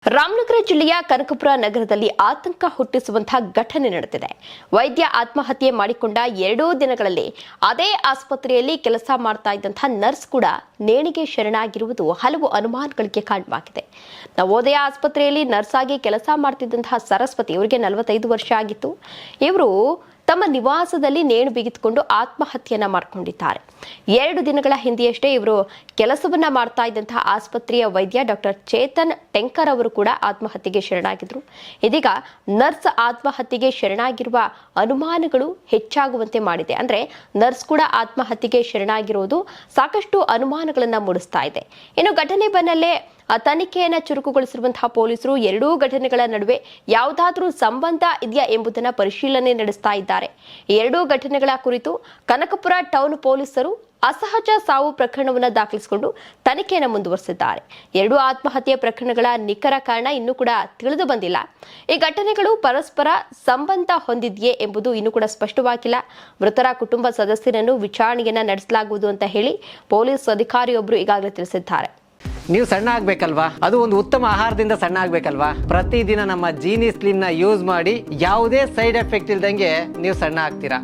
ರಾಮನಗರ ಜಿಲ್ಲೆಯ ಕನಕಪುರ ನಗರದಲ್ಲಿ ಆತಂಕ ಹುಟ್ಟಿಸುವಂತಹ ಘಟನೆ ನಡೆದಿದೆ. ವೈದ್ಯ ಆತ್ಮಹತ್ಯೆ ಮಾಡಿಕೊಂಡ 2 ದಿನಗಳಲ್ಲಿ ಅದೇ ಆಸ್ಪತ್ರೆಯಲ್ಲಿ ಕೆಲಸ ಮಾಡ್ತಾ ಇದ್ದಂತಹ ನರ್ಸ್ ಕೂಡ ನೇಣಿಗೆ ಶರಣಾಗಿರುವುದು ಹಲವು ಅನುಮಾನಗಳಿಗೆ ಕಾರಣವಾಗಿದೆ. ನವೋದಯ ಆಸ್ಪತ್ರೆಯಲ್ಲಿ ನರ್ಸ್ ಆಗಿ ಕೆಲಸ ಮಾಡ್ತಿದ್ದಂತಹ ಸರಸ್ವತಿ ಇವರಿಗೆ 45 ವರ್ಷ ಆಗಿತ್ತು. ಇವರು ತಮ್ಮ ನಿವಾಸದಲ್ಲಿ ನೇಣು ಬಿಗಿದುಕೊಂಡು ಆತ್ಮಹತ್ಯೆಯನ್ನ ಮಾಡಿಕೊಂಡಿದ್ದಾರೆ. 2 ದಿನಗಳ ಹಿಂದೆಯಷ್ಟೇ ಇವರು ಕೆಲಸವನ್ನ ಮಾಡ್ತಾ ಇದ್ದಂತಹ ಆಸ್ಪತ್ರೆಯ ವೈದ್ಯ ಡಾಕ್ಟರ್ ಚೇತನ್ ಟೆಂಕರ್ ಅವರು ಕೂಡ ಆತ್ಮಹತ್ಯೆಗೆ ಶರಣಾಗಿದ್ರು. ಇದೀಗ ನರ್ಸ್ ಆತ್ಮಹತ್ಯೆಗೆ ಶರಣಾಗಿರುವ ಅನುಮಾನಗಳು ಹೆಚ್ಚಾಗುವಂತೆ ಮಾಡಿದೆ. ಅಂದ್ರೆ ನರ್ಸ್ ಕೂಡ ಆತ್ಮಹತ್ಯೆಗೆ ಶರಣಾಗಿರುವುದು ಸಾಕಷ್ಟು ಅನುಮಾನಗಳನ್ನ ಮೂಡಿಸ್ತಾ ಇದೆ. ಇನ್ನು ಘಟನೆ ಬೆನ್ನಲ್ಲೇ ತನಿಖೆಯನ್ನ ಚುರುಕುಗೊಳಿಸಿರುವಂತಹ ಪೊಲೀಸರು 2 ಘಟನೆಗಳ ನಡುವೆ ಯಾವುದಾದ್ರೂ ಸಂಬಂಧ ಇದೆಯಾ ಎಂಬುದನ್ನು ಪರಿಶೀಲನೆ ನಡೆಸ್ತಾ ಇದ್ದಾರೆ. 2 ಘಟನೆಗಳ ಕುರಿತು ಕನಕಪುರ ಟೌನ್ ಪೊಲೀಸರು ಅಸಹಜ ಸಾವು ಪ್ರಕರಣವನ್ನು ದಾಖಲಿಸಿಕೊಂಡು ತನಿಖೆಯನ್ನು ಮುಂದುವರೆಸಿದ್ದಾರೆ. 2 ಆತ್ಮಹತ್ಯೆ ಪ್ರಕರಣಗಳ ನಿಖರ ಕಾರಣ ಇನ್ನೂ ಕೂಡ ತಿಳಿದು ಬಂದಿಲ್ಲ. ಈ ಘಟನೆಗಳು ಪರಸ್ಪರ ಸಂಬಂಧ ಹೊಂದಿದೆಯೇ ಎಂಬುದು ಇನ್ನೂ ಕೂಡ ಸ್ಪಷ್ಟವಾಗಿಲ್ಲ. ಮೃತರ ಕುಟುಂಬ ಸದಸ್ಯರನ್ನು ವಿಚಾರಣೆಯನ್ನ ನಡೆಸಲಾಗುವುದು ಅಂತ ಹೇಳಿ ಪೊಲೀಸ್ ಅಧಿಕಾರಿಯೊಬ್ಬರು ಈಗಾಗಲೇ ತಿಳಿಸಿದ್ದಾರೆ. ನೀವು ಸಣ್ಣ ಆಗ್ಬೇಕಲ್ವಾ? ಅದು ಒಂದು ಉತ್ತಮ ಆಹಾರದಿಂದ ಸಣ್ಣ ಆಗ್ಬೇಕಲ್ವಾ? ಪ್ರತಿದಿನ ನಮ್ಮ ಜೀನಿ ಸ್ಲಿಮ್ ನ ಯೂಸ್ ಮಾಡಿ ಯಾವುದೇ ಸೈಡ್ ಎಫೆಕ್ಟ್ ಇಲ್ದಂಗೆ ನೀವು ಸಣ್ಣ ಆಗ್ತೀರಾ.